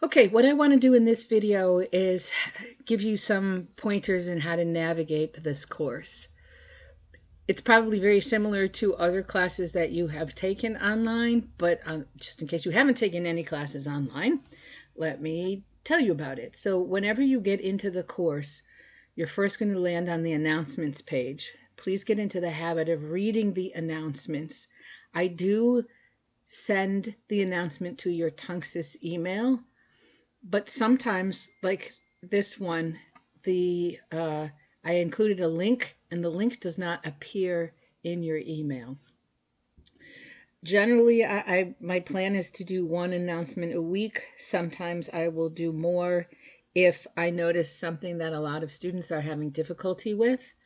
Okay, what I want to do in this video is give you some pointers in how to navigate this course. It's probably very similar to other classes that you have taken online, but just in case you haven't taken any classes online, let me tell you about it. So whenever you get into the course, you're first going to land on the announcements page. Please get into the habit of reading the announcements. I do send the announcement to your Tunxus email, but sometimes, like this one, I included a link, and the link does not appear in your email. Generally, my plan is to do one announcement a week. Sometimes I will do more if I notice something that a lot of students are having difficulty with.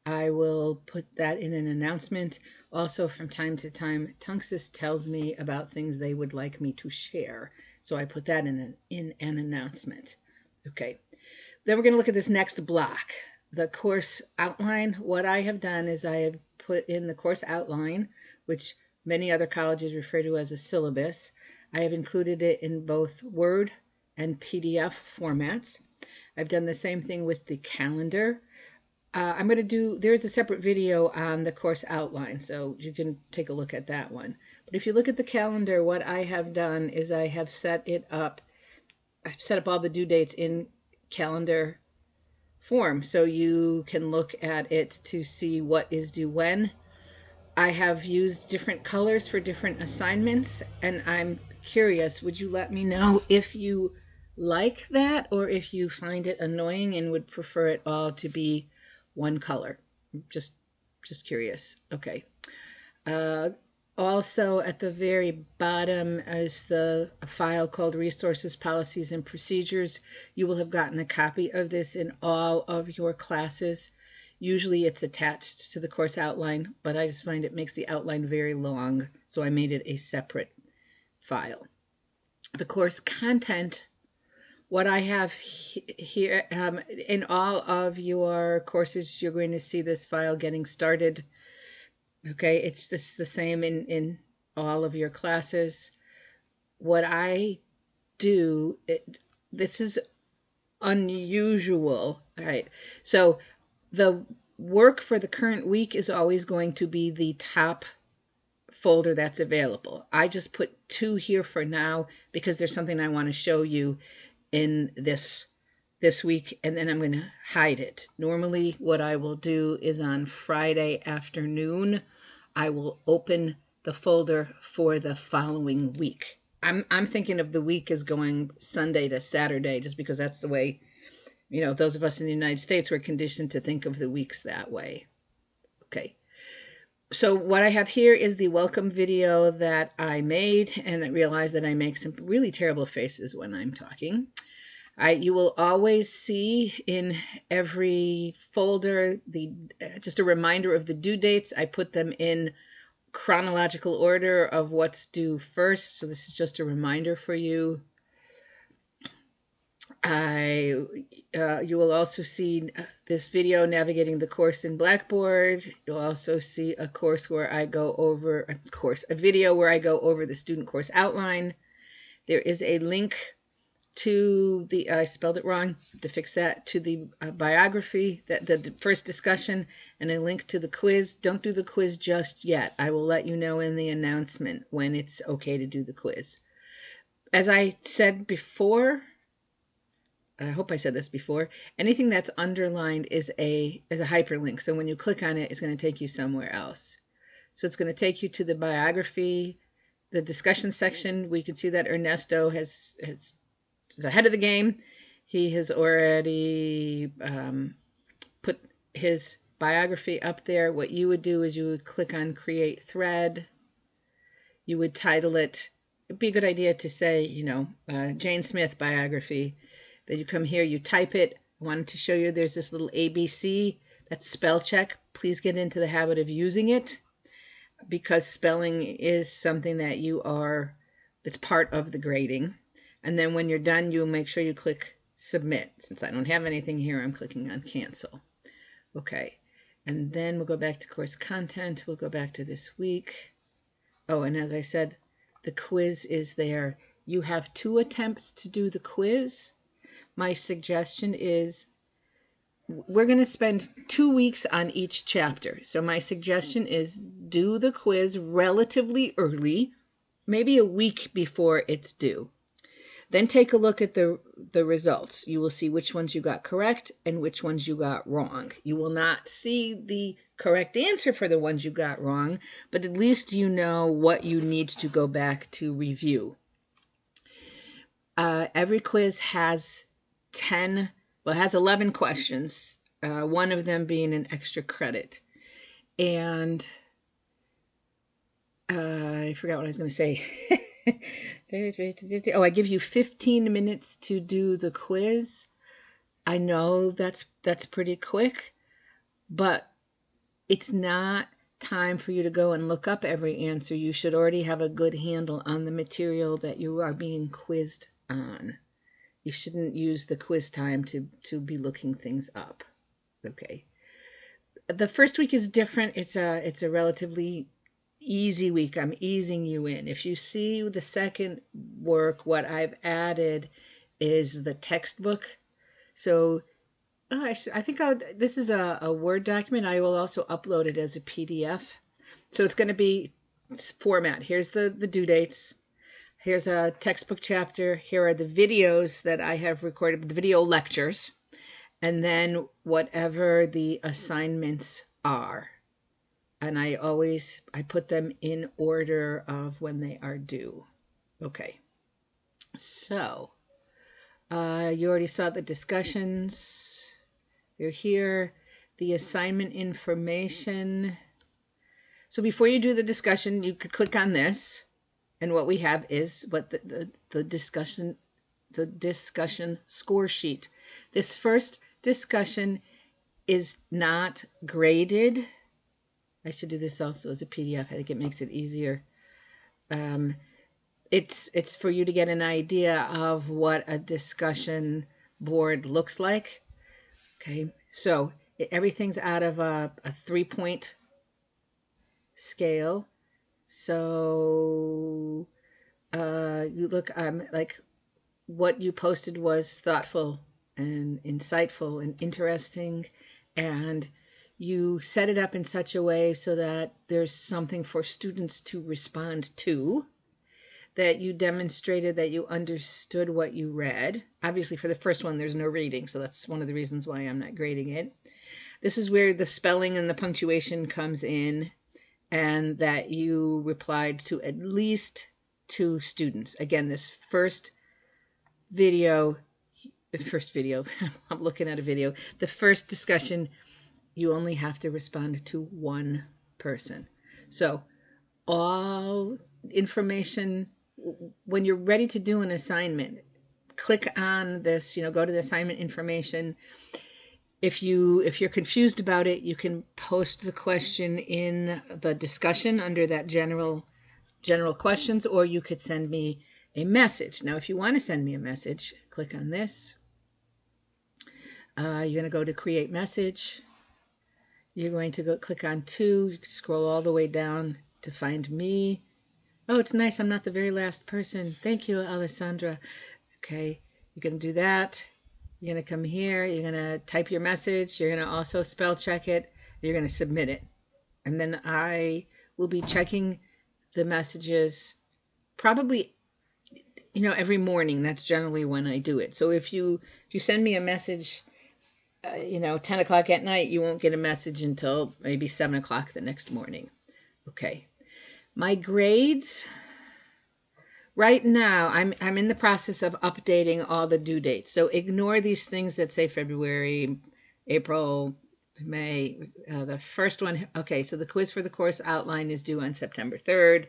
I will put that in an announcement. Also, from time to time, Tunxus tells me about things they would like me to share. So I put that in an announcement. Okay. Then we're going to look at this next block, the course outline. What I have done is I have put in the course outline, which many other colleges refer to as a syllabus. I have included it in both Word and PDF formats. I've done the same thing with the calendar. I'm going to do, there's a separate video on the course outline, so you can take a look at that one. But if you look at the calendar, what I have done is I have set it up, I've set up all the due dates in calendar form, so you can look at it to see what is due when. I have used different colors for different assignments, and I'm curious, would you let me know if you like that or if you find it annoying and would prefer it all to be one color? Just curious. Okay. Also, at the very bottom is the file called Resources, Policies, and Procedures. You will have gotten a copy of this in all of your classes. Usually it's attached to the course outline, but I just find it makes the outline very long, so I made it a separate file. The course content, what I have here, in all of your courses, you're going to see this file getting started. Okay, it's the same in all of your classes. What I do, this is unusual. All right, so the work for the current week is always going to be the top folder that's available. I just put 2 here for now because there's something I want to show you in this week, and then I'm going to hide it. Normally what I will do is on Friday afternoon I will open the folder for the following week. I'm thinking of the week as going Sunday to Saturday, just because that's the way, you know, those of us in the United States were conditioned to think of the weeks that way. Okay. So what I have here is the welcome video that I made, and I realized that I make some really terrible faces when I'm talking. You will always see in every folder just a reminder of the due dates. I put them in chronological order of what's due first, so this is just a reminder for you. You will also see this video navigating the course in Blackboard. You'll also see a course where I go over a video where I go over the student course outline. There is a link to the, I spelled it wrong, to fix that, to the biography, the first discussion, and a link to the quiz. Don't do the quiz just yet. I will let you know in the announcement when it's okay to do the quiz. As I said before, I hope I said this before, anything that's underlined is a hyperlink. So when you click on it, it's going to take you somewhere else. So it's going to take you to the biography, the discussion section. We can see that Ernesto has ahead of the game. He has already put his biography up there. What you would do is you would click on Create Thread. You would title it. It'd be a good idea to say, you know, Jane Smith biography. Then you come here, you type it. I wanted to show you there's this little ABC. That's spell check. Please get into the habit of using it, because spelling is something that it's part of the grading. And then when you're done, you'll make sure you click Submit. Since I don't have anything here, I'm clicking on Cancel. Okay, and then we'll go back to course content. We'll go back to this week. Oh, and as I said, the quiz is there You have 2 attempts to do the quiz. My suggestion is we're going to spend 2 weeks on each chapter. So my suggestion is do the quiz relatively early, maybe a week before it's due. Then take a look at the results. You will see which ones you got correct and which ones you got wrong. You will not see the correct answer for the ones you got wrong, but at least you know what you need to go back to review. Every quiz has 11 questions, one of them being an extra credit. And I forgot what I was going to say. Oh, I give you 15 minutes to do the quiz. I know that's pretty quick, but it's not time for you to go and look up every answer. You should already have a good handle on the material that you are being quizzed on. You shouldn't use the quiz time to be looking things up. Okay. The first week is different. It's a relatively easy week. I'm easing you in. If you see the second work, what I've added is the textbook. So I think this is a Word document. I will also upload it as a PDF. So it's going to be format. Here's the due dates. Here's a textbook chapter. Here are the videos that I have recorded, the video lectures, and then whatever the assignments are. And I put them in order of when they are due. Okay. So you already saw the discussions. They're here. The assignment information. So before you do the discussion, you could click on this. And what we have is what the discussion score sheet. This first discussion is not graded. I should do this also as a PDF. I think it makes it easier. It's for you to get an idea of what a discussion board looks like. Okay, so everything's out of a 3-point scale. So you look, like what you posted was thoughtful and insightful and interesting, and you set it up in such a way so that there's something for students to respond to, that you demonstrated that you understood what you read. Obviously, for the first one, there's no reading, so that's one of the reasons why I'm not grading it. This is where the spelling and the punctuation comes in, and that you replied to at least 2 students. Again, this first video, I'm looking at a video, the first discussion, you only have to respond to 1 person. So all information, when you're ready to do an assignment, click on this, go to the assignment information. If you're confused about it, you can post the question in the discussion under that general questions, or you could send me a message. Now, if you want to send me a message, click on this. You're going to go to create message. You're going to go click on 2. You can scroll all the way down to find me. Oh, it's nice. I'm not the very last person. Thank you, Alessandra. Okay, you can do that. You're going to come here, you're going to type your message, you're going to also spell check it, you're going to submit it. And then I will be checking the messages probably, every morning. That's generally when I do it. So if you send me a message, 10 o'clock at night, you won't get a message until maybe 7 o'clock the next morning. Okay. My grades. Right now, I'm in the process of updating all the due dates. So ignore these things that say February, April, May. The first one, okay, so the quiz for the course outline is due on September 3rd.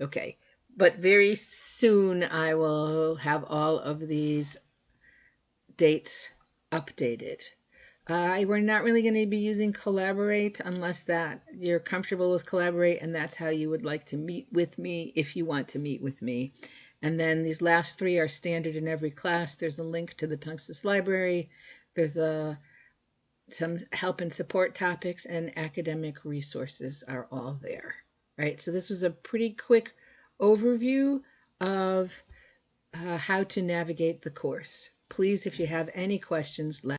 Okay, but very soon I will have all of these dates updated. We're not really going to be using Collaborate unless that you're comfortable with Collaborate and that's how you would like to meet with me if you want to meet with me. And then these last 3 are standard in every class. There's a link to the Tunxus library. There's some help and support topics, and academic resources are all there. Right? So this was a pretty quick overview of how to navigate the course. Please, if you have any questions, let